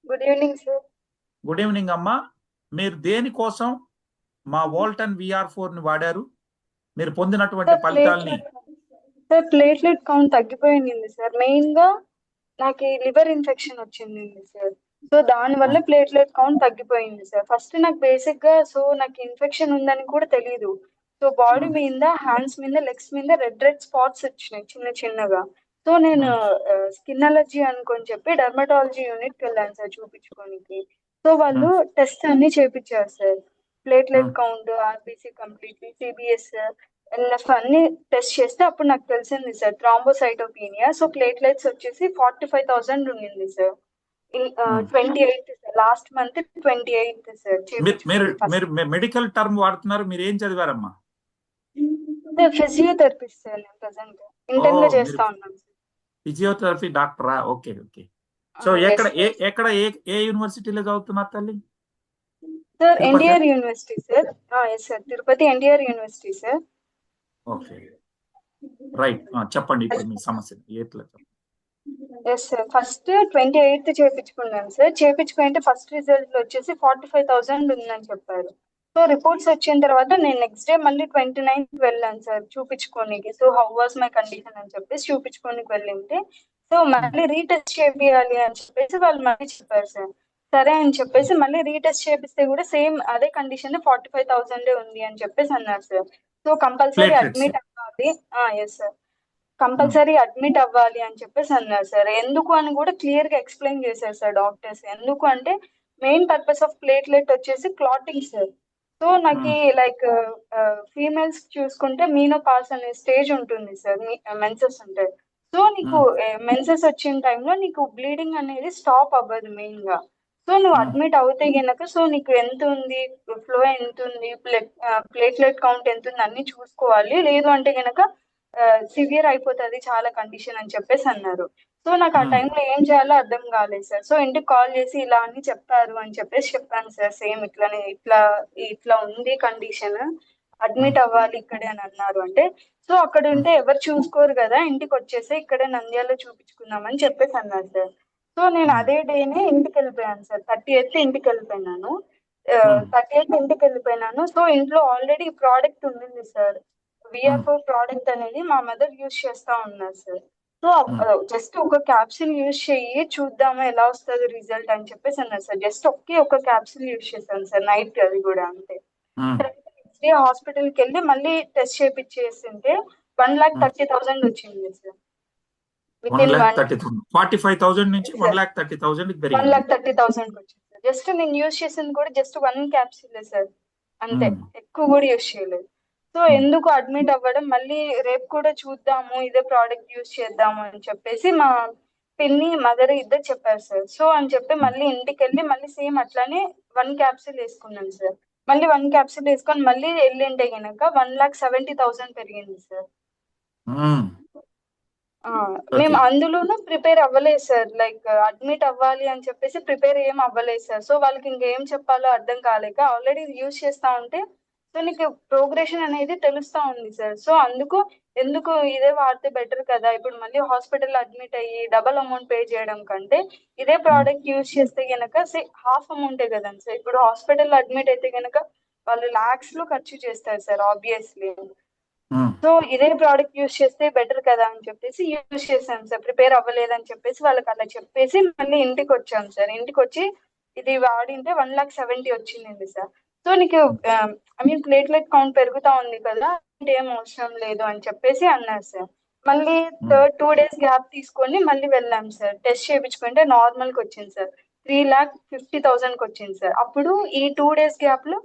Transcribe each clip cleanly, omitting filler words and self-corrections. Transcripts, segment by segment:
Good evening sir. Good evening అమ్మా. మీరు దేనికోసం మా వోల్టన్ VR4 ని వాడారు? మీరు పొందినటువంటి సార్ ఫలితాల్ని. ప్లేట్లెట్ కౌంట్ తగ్గిపోయింది సార్. మెయిన్ గా నాకు లివర్ ఇన్ఫెక్షన్ వచ్చింది సార్. సో దాని వల్ల ప్లేట్లెట్ కౌంట్ తగ్గిపోయింది సార్. ఫస్ట్ నాకు బేసిక్ గా నాకు ఇన్ఫెక్షన్ ఉందని కూడా తెలియదు. సో బాడీ మీద, హ్యాండ్స్ మీద, లెగ్స్ మీద రెడ్ రెడ్ స్పాట్స్ వచ్చినాయి చిన్న చిన్నగా. సో నేను స్కిన్ అలర్జీ అనుకొని చెప్పి డర్మటాలజీ యూనిట్ కి వెళ్ళాను సార్ చూపించుకోనికి. సో వాళ్ళు టెస్ట్ అన్ని చేపించారు sir. Platelet count, RBC complete, CBS, LF అన్ని టెస్ట్ చేస్తే అప్పుడు నాకు తెలిసింది సార్ థ్రాంబోసైటోపీనియా. సో ప్లేట్లెట్స్ వచ్చేసి 45,000 ఉండింది sir. 28 sir, last month 28 sir మీరు మెడికల్ టర్మ్ వాడుతున్నారు. మీరు ఏం చదివారమ్మా? Physiotherapist sir. నేను ప్రెసెంట్ ఇంటర్న్ గా చేస్తా ఉన్నాను సార్. ఫిజియోథెరపీ డాక్టరా? Okay okay. సో ఎక్కడ ఏ యూనివర్సిటీలో చదువుతున్నారు తల్లి? Sir NTR university sir. Yes sir, Tirupati NTR university sir. Okay right. చెప్పండి ఇప్పుడు మీ సమస్య ఎట్లా? ఎస్ సార్, ఫస్ట్ 28 చేపించుకున్నాను సార్. చేపించుకుంటే ఫస్ట్ రిజల్ట్ వచ్చేసి 45,000 ఉందని చెప్పారు. సో రిపోర్ట్స్ వచ్చిన తర్వాత నేను నెక్స్ట్ డే మళ్ళీ 29th వెళ్ళాను సార్ చూపించుకోనికి. So how was my condition అని చెప్పేసి చూపించుకోనికి వెళ్ళింటే, సో మళ్ళీ రీటెస్ట్ చేయాలి అని చెప్పేసి వాళ్ళు మళ్ళీ చెప్పారు సార్. సరే అని చెప్పేసి మళ్ళీ రీటెస్ట్ చేపిస్తే కూడా సేమ్ అదే కండిషన్ 45,000 ఉంది అని చెప్పేసి అన్నారు సార్. సో కంపల్సరీ అడ్మిట్ అవ్వాలి. ఎస్ సార్, కంపల్సరీ అడ్మిట్ అవ్వాలి అని చెప్పేసి అన్నారు సార్. ఎందుకు అని కూడా క్లియర్ గా ఎక్స్ప్లెయిన్ చేశారు సార్ డాక్టర్స్. ఎందుకు అంటే మెయిన్ పర్పస్ ఆఫ్ ప్లేట్లెట్ వచ్చేసి క్లాటింగ్ సార్. సో నాకు లైక్ ఫీమేల్స్ చూసుకుంటే మీనోపాస్ అనే స్టేజ్ ఉంటుంది సార్, మెన్సెస్ ఉంటాయి. సో నీకు మెన్సెస్ వచ్చిన టైంలో నీకు బ్లీడింగ్ అనేది స్టాప్ అవ్వదు మెయిన్ గా. సో నువ్వు అడ్మిట్ అవుతే గనక సో నీకు ఎంత ఉంది, ఫ్లో ఎంత ఉంది, ప్లేట్లెట్ కౌంట్ ఎంత ఉంది అన్ని చూసుకోవాలి. లేదు అంటే గనక సివియర్ అయిపోతుంది చాలా కండిషన్ అని చెప్పేసి అన్నారు. సో నాకు ఆ టైంలో ఏం చేయాలో అర్థం కాలేదు సార్. సో ఇంటికి కాల్ చేసి ఇలా అని చెప్పారు అని చెప్పేసి చెప్పాను సార్. సేమ్ ఇట్లానే ఇట్లా ఉంది కండిషన్, అడ్మిట్ అవ్వాలి ఇక్కడే అని అన్నారు. అంటే సో అక్కడ ఉంటే ఎవరు చూసుకోరు కదా, ఇంటికి వచ్చేసి ఇక్కడే నంద్యాలలో చూపించుకుందామని చెప్పేసి అన్నారు సార్. సో నేను అదే డేనే ఇంటికి వెళ్ళిపోయాను సార్. 30th ఇంటికి వెళ్ళిపోయినాను. 30th ఇంటికి వెళ్ళిపోయినాను. సో ఇంట్లో ఆల్రెడీ ప్రోడక్ట్ ఉండింది సార్. VR4 ప్రోడక్ట్ అనేది మా మదర్ యూజ్ చేస్తా ఉన్నారు సార్. సో జస్ట్ ఒక క్యాప్సిల్ యూజ్ చెయ్యి చూద్దాము ఎలా వస్తుంది రిజల్ట్ అని చెప్పేసి అన్నారు సార్. జస్ట్ ఒక క్యాప్సిల్ యూజ్ చేశాను సార్, నైట్ అది కూడా అంతే. నెక్స్ట్ డే హాస్పిటల్ కి వెళ్ళి మళ్ళీ టెస్ట్ చేపించేస్తుంటే 1,30,000 వచ్చింది సార్. 45,000 నుంచి 1,30,000 వచ్చింది సార్. జస్ట్ నేను యూజ్ చేసింది కూడా జస్ట్ 1 క్యాప్సిల్ సార్, అంతే, ఎక్కువ కూడా యూజ్ చేయలేదు. సో ఎందుకు అడ్మిట్ అవ్వడం, మళ్ళీ రేపు కూడా చూద్దాము ఇదే ప్రోడక్ట్ యూజ్ చేద్దాము అని చెప్పేసి మా పిన్ని మదర్ ఇద్దరు చెప్పారు సార్. సో అని చెప్పి మళ్ళీ ఇంటికి వెళ్ళి మళ్ళీ సేమ్ అట్లానే 1 క్యాప్సిల్ వేసుకున్నాను సార్. మళ్ళీ 1 క్యాప్సిల్ వేసుకొని మళ్ళీ వెళ్ళింటే గనక 1,70,000 పెరిగింది సార్. మేము అందులోనూ ప్రిపేర్ అవ్వలేదు సార్. లైక్ అడ్మిట్ అవ్వాలి అని చెప్పేసి ప్రిపేర్ ఏం అవ్వలేదు సార్. సో వాళ్ళకి ఇంకేం చెప్పాలో అర్థం కాలేక ఆల్రెడీ యూజ్ చేస్తా ఉంటే సో నీకు ప్రోగ్రెషన్ అనేది తెలుస్తా ఉంది సార్. సో ఎందుకు ఇదే వాడితే బెటర్ కదా, ఇప్పుడు మళ్ళీ హాస్పిటల్ అడ్మిట్ అయ్యి డబల్ అమౌంట్ పే చేయడం కంటే ఇదే ప్రోడక్ట్ యూజ్ చేస్తే గనక హాఫ్ అమౌంటే కదండి సార్. ఇప్పుడు హాస్పిటల్ అడ్మిట్ అయితే గనక వాళ్ళు lakhs లో ఖర్చు చేస్తారు సార్ ఆబ్వియస్లీ. సో ఇదే ప్రోడక్ట్ యూజ్ చేస్తే బెటర్ కదా అని చెప్పేసి యూజ్ చేశాను సార్. ప్రిపేర్ అవ్వలేదని చెప్పేసి వాళ్ళకి అలా చెప్పేసి మళ్ళీ ఇంటికి వచ్చాను సార్. ఇంటికి వచ్చి ఇది వాడింటే 1,70,000 వచ్చింది సార్. సో నీకు ప్లేట్లెట్ కౌంట్ పెరుగుతా ఉంది కదా, ఏం అవసరం లేదు అని చెప్పేసి అన్నారు సార్. మళ్ళీ 2 days గ్యాప్ తీసుకొని మళ్ళీ వెళ్ళాం సార్. టెస్ట్ చేయించుకుంటే నార్మల్ కి వచ్చింది సార్. 3,50,000 వచ్చింది సార్. అప్పుడు ఈ 2 days గ్యాప్ లో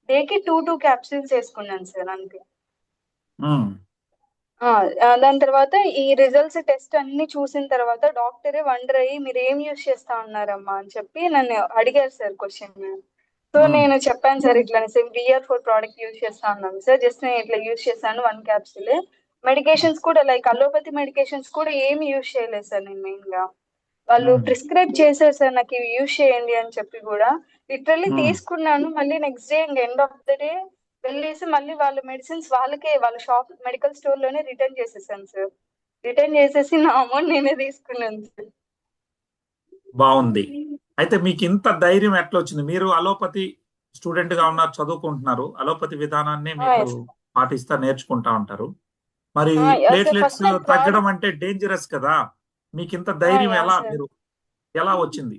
డేకి 2 క్యాప్సిల్స్ వేసుకున్నాను సార్ అంతే. దాని తర్వాత ఈ రిజల్ట్స్ టెస్ట్ అన్ని చూసిన తర్వాత డాక్టరే వండర్ అయ్యి మీరు ఏం యూజ్ చేస్తా ఉన్నారమ్మా అని చెప్పి నన్ను అడిగారు సార్ క్వశ్చన్. సో నేను చెప్పాను సార్ ఇట్లా VR4 ప్రోడక్ట్ యూజ్ చేస్తా ఉన్నాను సార్. జస్ట్ నేను ఇట్లా యూజ్ చేశాను 1 క్యాప్సిల్. మెడికేషన్స్ కూడా లైక్ అలోపతి మెడికేషన్స్ కూడా ఏమి యూజ్ చేయలేదు సార్. నేను మెయిన్ గా వాళ్ళు ప్రిస్క్రైబ్ చేశారు సార్ నాకు ఇవి యూజ్ చేయండి అని చెప్పి కూడా లిటరల్లీ తీసుకున్నాను. మళ్ళీ next day end of the day వెళ్ళేసి మళ్ళీ వాళ్ళ మెడిసిన్స్ వాళ్ళ షాప్ మెడికల్ స్టోర్ లోనే రిటర్న్ చేసేసాను సార్. రిటర్న్ చేసేసి నా అమౌంట్ నేనే తీసుకున్నాను సార్. బాగుంది. అయితే మీకు ఇంత ధైర్యం ఎట్లా వచ్చింది? మీరు అలోపతి స్టూడెంట్ గా ఉన్నారు, చదువుకుంటున్నారు, అలోపతి విధానాన్ని మీరు ఎస్ పాటిస్తా నేర్చుకుంటా ఉంటారు. మరి సార్ ప్లేట్లెట్స్ ఫస్ట్ నేను తగ్గడం అంటే డేంజరస్ కదా. మీకు ఇంత ధైర్యం యా ఎలా సార్ మీరు ఎలా వచ్చింది?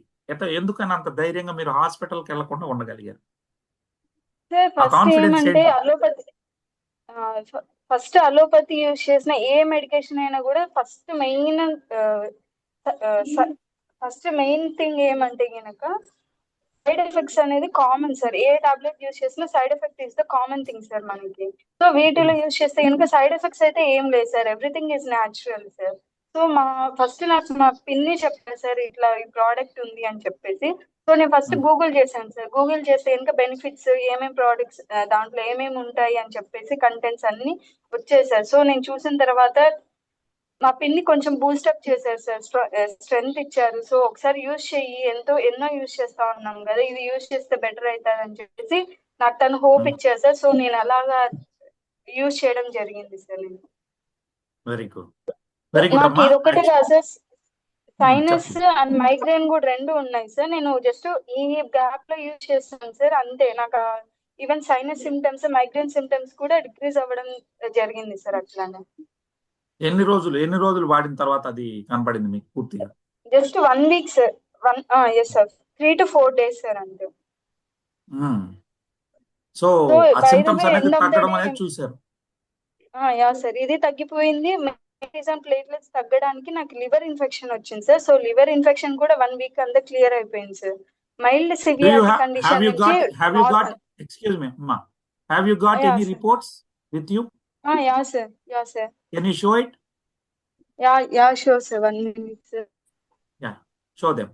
ఎందుకని అంత ధైర్యంగా మీరు హాస్పిటల్కి వెళ్లకుండా ఉండగలిగారు? సార్ ఆ ఫస్ట్ కాన్ఫిడెన్స్ ఏమంటే ఏంటి? అలోపతి ఫస్ట్ అలోపతి యూజ్ చేసిన ఏ మెడికేషన్ అయినా కూడా ఫస్ట్ మెయిన్ థింగ్ ఏమంటే గనక సైడ్ ఎఫెక్ట్స్ అనేది కామన్ సార్. ఏ టాబ్లెట్ యూజ్ చేసినా side effect is the common thing sir మనకి. సో వీటిలో యూజ్ చేస్తే కనుక సైడ్ ఎఫెక్ట్స్ అయితే ఏం లేదు sir, everything is natural sir. So నాకు మా పిన్ని చెప్పారు సార్ ఇట్లా ఈ ప్రోడక్ట్ ఉంది అని చెప్పేసి. సో నేను ఫస్ట్ గూగుల్ చేశాను సార్. గూగుల్ చేస్తే కనుక బెనిఫిట్స్ ఏమేమి ప్రోడక్ట్స్ దాంట్లో ఏమేమి ఉంటాయి అని చెప్పేసి కంటెంట్స్ అన్ని వచ్చేసారు. సో నేను చూసిన తర్వాత మా పిన్ని కొంచెం బూస్టప్ చేశారు సార్, స్ట్రెంగ్త్ ఇచ్చారు. సో ఒకసారి యూజ్ చెయ్యి, ఎన్నో యూజ్ చేస్తా ఉన్నాం కదా, ఇది యూజ్ చేస్తే బెటర్ అవుతుంది అని చెప్పేసి నాకు తను హోప్ ఇచ్చారు సార్. సో నేను అలాగా యూజ్ చేయడం జరిగింది సార్. నేను వెరీ గుడ్, వెరీ గుడ్ నాకు అమ్మా. ఇది ఒకటే కాదు సార్, సైనస్ చెప్పండి. అండ్ మైగ్రేన్ కూడా రెండు ఉన్నాయి సార్. నేను జస్ట్ ఈ గ్యాప్ లో యూజ్ చేస్తాను సార్ అంతే. నాకు even sinus symptoms migraine symptoms కూడా డిక్రీజ్ అవ్వడం జరిగింది సార్ అట్లానే. ఎన్ని రోజులు వాడిన తర్వాత అది కనబడింది మీకు పూర్తిగా? Just 1 week sir. Yes sir, 3 to 4 days sir అంతే. సో సో ఆ బై ద సిమ్టమ్స్ వే అనేది ఎండ్ ఆఫ్ ద తగ్గడం డే అనేది చూశారు. యా సార్ ఇది తగ్గిపోయింది. మెగ్నీషియం ప్లేట్లెట్స్ తగ్గడానికి నాకు లివర్ ఇన్ఫెక్షన్ వచ్చింది సార్. సో లివర్ ఇన్ఫెక్షన్ కూడా 1 వీక్ అంతా క్లియర్ అయిపోయింది sir. Mild Do you severity have condition you నుంచి got have you got normal. excuse me, Amma. Have you got yeah any sir. reports with you? Yeah sir. Yeah sir. Can you show it? Yeah sure sir, 1 minute sir. Yeah, show them.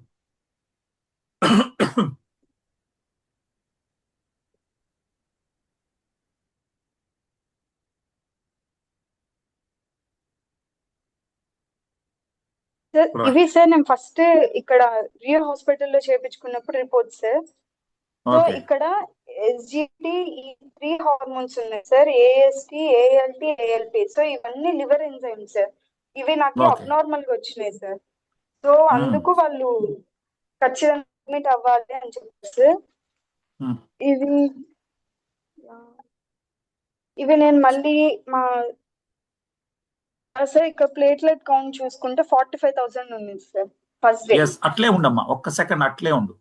Sir Right. ఇవి sir నేను first ఇక్కడ Rio హాస్పిటల్లో చేపించుకున్నప్పుడు reports sir. So Okay. ఇక్కడ SGT ఈ 3 hormones ఉన్నాయి sir, ఏఎస్టి, ఏఎల్టి, ALP. So ఇవన్నీ liver enzymes sir. ఇవి నాకు Okay. అబ్నార్మల్ గా వచ్చినాయి సార్. సో అందుకు వాళ్ళు ఖచ్చితంగా అడ్మిట్ అవ్వాలి అని చెప్పేసి ఇవి ఇవి నేను మళ్ళీ మా సార్ ఇక్కడ ప్లేట్లెట్ కౌంట్ చూసుకుంటే 45,000 ఉంది సార్ ఫస్ట్ డే. ఎస్, అట్లే ఉండమ్మా, ఒక్క సెకండ్ అట్లే ఉండు.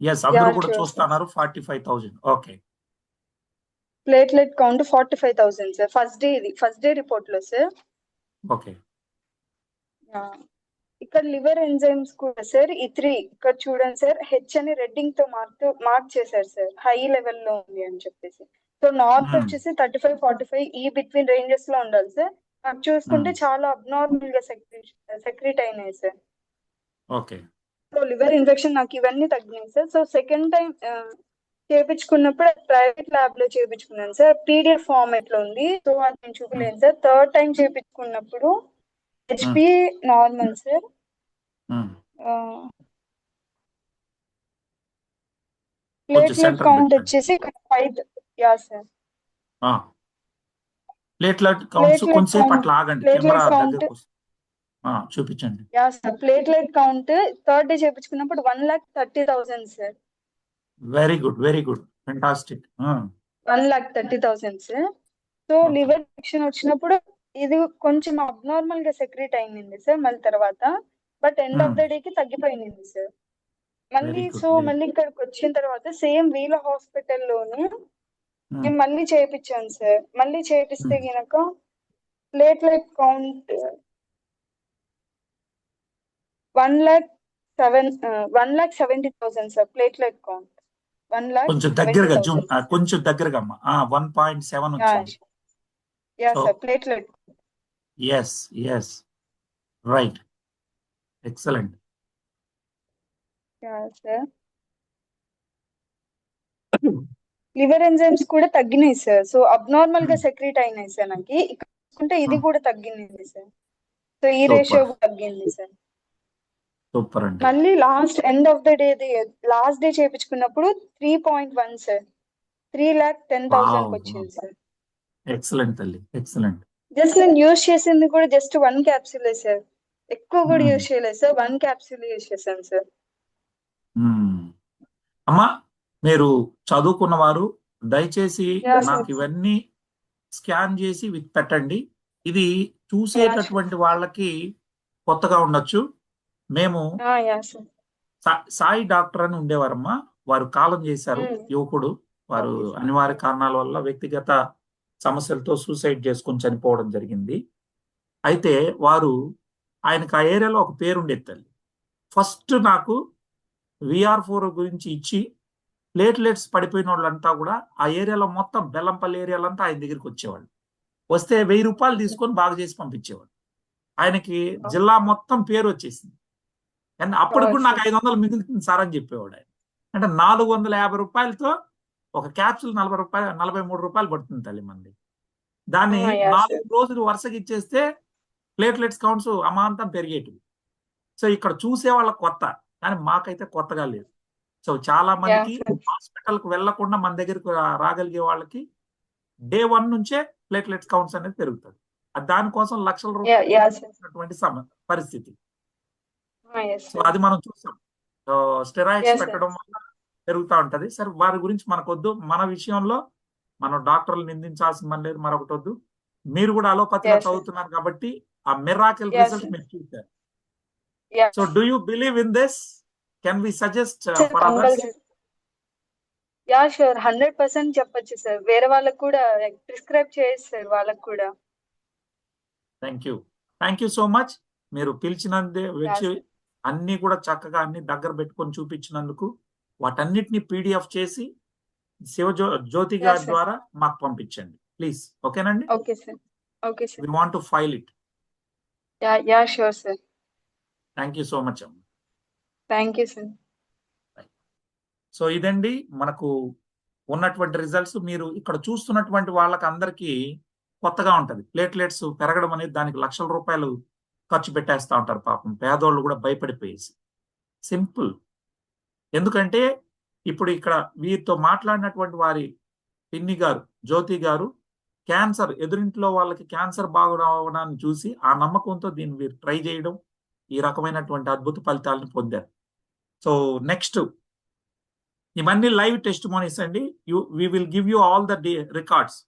ఎస్, యా అందరూ కూడా షూర్ సార్. చూస్తున్నారు. 45,000. Okay. Platelet count 45,000 sir first day report లో సార్. ఓకే. ఇక్కడ లివర్ ఎంజైమ్స్ కూడా సార్ ఈ 3 ఇక్కడ చూడండి సార్, హెచ్ అని రెడ్డింగ్ తో మార్క్ చేశారు సార్, హై లెవెల్ లో ఉంది అని చెప్పేసి. సో నార్త్ వచ్చేసి 35-45 ఈ బిట్వీన్ రేంజెస్ లో ఉండాలి సార్. నాకు చూసుకుంటే చాలా అబ్నార్మల్ గా సెక్రీట్ అయినాయి sir. Okay. So liver infection నాకు ఇవన్నీ తగ్గినాయి సార్. సో సెకండ్ టైం చేపించుకున్నప్పుడు ప్రైవేట్ ల్యాబ్ లో చేపించుకున్నాను సార్. పీడిఎఫ్ ఫార్మాట్ లో ఉంది, సో అది నేను చూపలేను సార్. థర్డ్ టైం చేపించుకున్నప్పుడు HP normal sir. Platelet count వచ్చేసి 5. Yeah sir. ప్లేట్లెట్ కౌంట్స్ కొంచెంసేపు అట్లా ఆగండి, కెమెరా దగ్గరకు చూపించండి. Yeah sir, platelet count third day చేపించుకున్నప్పుడు 1,30,000 sir. Very good, very good, fantastic. 1,30,000 sir. So liver infection వచ్చినప్పుడు ఇది కొంచెం అబ్నార్మల్ గా సెక్రీట్ అయింది సార్ మళ్ళీ తర్వాత. But end of the day కి తగ్గిపోయింది సార్ మళ్ళీ. సో మళ్ళీ ఇక్కడికి వచ్చిన తర్వాత సేమ్ వీళ్ళ హాస్పిటల్లోనే నేను మళ్ళీ చేయించాను సార్. మళ్ళీ చేపిస్తే గనక platelet count 1,70,000 sir. Platelet count 1,70,000. కొంచెం దగ్గరగా అమ్మా. 1.7 వచ్చింది. Yeah sir, platelet. Yes, yes, right, excellent. Yeah sir. Liver enzymes కూడా తగ్గినాయి సార్. సో అబ్నార్మల్ గా సెక్రీట్ అయినాయి సార్ నాకు. ఇక్కడ ఇది కూడా తగ్గింది సార్. సో ఈ రేషియో కూడా తగ్గింది సార్. సూపర్ అండి. మళ్ళీ end of the day last day చేపించుకున్నప్పుడు 3.1 సార్. 3,10,000 వచ్చింది సార్. ఎక్సలెంట్ తల్లి, ఎక్సలెంట్. జస్ట్ నేను యూజ్ చేసింది కూడా జస్ట్ 1 క్యాప్సూలే సార్, ఎక్కువ కూడా యూజ్ చేయలేదు సార్. 1 క్యాప్సూల్ యూజ్ చేశాను సార్. అమ్మా మీరు చదువుకున్నవారు, దయచేసి Yeah, నాకు sir. ఇవన్నీ స్కాన్ చేసి పెట్టండి. ఇది చూసేటటువంటి వాళ్ళకి కొత్తగా ఉండొచ్చు. మేము Yeah, sir. సాయి డాక్టర్ అని ఉండేవారమ్మా, వారు కాలం చేశారు. యువకుడు, వారు Okay, sir. అనివార్య కారణాల వల్ల వ్యక్తిగత సమస్యలతో సూసైడ్ చేసుకుని చనిపోవడం జరిగింది. అయితే వారు ఆయనకు ఆ ఏరియాలో ఒక పేరుండేది తల్లి. ఫస్ట్ నాకు VR4 గురించి ఇచ్చి ప్లేట్లెట్స్ పడిపోయిన వాళ్ళంతా కూడా ఆ ఏరియాలో మొత్తం బెల్లంపల్లి ఏరియాలంతా ఆయన దగ్గరికి వచ్చేవాళ్ళు. వస్తే 1000 రూపాయలు తీసుకొని బాగు చేసి పంపించేవాడు. ఆయనకి జిల్లా మొత్తం పేరు వచ్చేసింది. కానీ అప్పటికి కూడా నాకు 500 మిగులుతుంది సార్ అని చెప్పేవాడు ఆయన. అంటే 450 రూపాయలతో ఒక క్యాప్సూల్ 43 రూపాయలు పడుతుంది తల్లి మంది. దాన్ని 4 రోజులు వరుసగా ఇచ్చేస్తే ప్లేట్లెట్స్ కౌంట్స్ అమాంతం పెరిగేటివి. సో ఇక్కడ చూసే వాళ్ళకి కొత్త, కానీ మాకైతే కొత్తగా లేదు. సో చాలా మందికి హాస్పిటల్కి వెళ్లకుండా మన దగ్గరకు రాగలిగే వాళ్ళకి డే 1 నుంచే ప్లేట్లెట్స్ కౌంట్స్ అనేది పెరుగుతుంది. దానికోసం లక్షల రూపాయలు పరిస్థితి. సో అది మనం చూసాం. స్టెరాయిడ్స్ పెట్టడం వల్ల పెరుగుతూ ఉంటది. సరే వారి గురించి మనకొద్దు. మన విషయంలో మనం డాక్టర్లు నిందించాల్సిన పని లేదు, మరొకటి వద్దు. మీరు కూడా అలోపతిలో చదువుతున్నారు కాబట్టి ఆ మిరాకిల్ రిజల్ట్ మీరు చూశారు. So do you believe in this? Can we suggest for others? Yeah sure, 100% చెప్పొచ్చు సార్. వేరే వాళ్ళకి కూడా ప్రిస్క్రైబ్ చేస్తారు వాళ్ళకి కూడా. Thank you so much. మీరు పిలిచినందే వచ్చి అన్ని కూడా చక్కగా అన్ని దగ్గర పెట్టుకొని చూపించినందుకు, వాటన్నిటిని PDF చేసి శివజ్యోతి గారి ద్వారా మాకు పంపించండి ప్లీజ్. ఓకేనండి? Okay sir. Okay sir. We want to file it. Yeah sure sir. Thank you so much అమ్మ. Thank you sir. సో ఇదండి మనకు ఉన్నటువంటి రిజల్ట్స్. మీరు ఇక్కడ చూస్తున్నటువంటి వాళ్ళకి అందరికీ కొత్తగా ఉంటది. ప్లేట్లెట్స్ పెరగడం అనేది దానికి లక్షల రూపాయలు ఖర్చు పెట్టేస్తా ఉంటారు పాపం పేదోళ్ళు కూడా భయపడిపోయేసి. సింపుల్. ఎందుకంటే ఇప్పుడు ఇక్కడ వీరితో మాట్లాడినటువంటి వారి పిన్ని గారు జ్యోతి గారు క్యాన్సర్, ఎదురింట్లో వాళ్ళకి క్యాన్సర్ బాగురావడాన్ని చూసి ఆ నమ్మకంతో దీన్ని వీరు ట్రై చేయడం, ఈ రకమైనటువంటి అద్భుత ఫలితాలను పొందారు. సో నెక్స్ట్ ఇవన్నీ లైవ్ టెస్టిమోనీస్ అండి. We will give you all the records.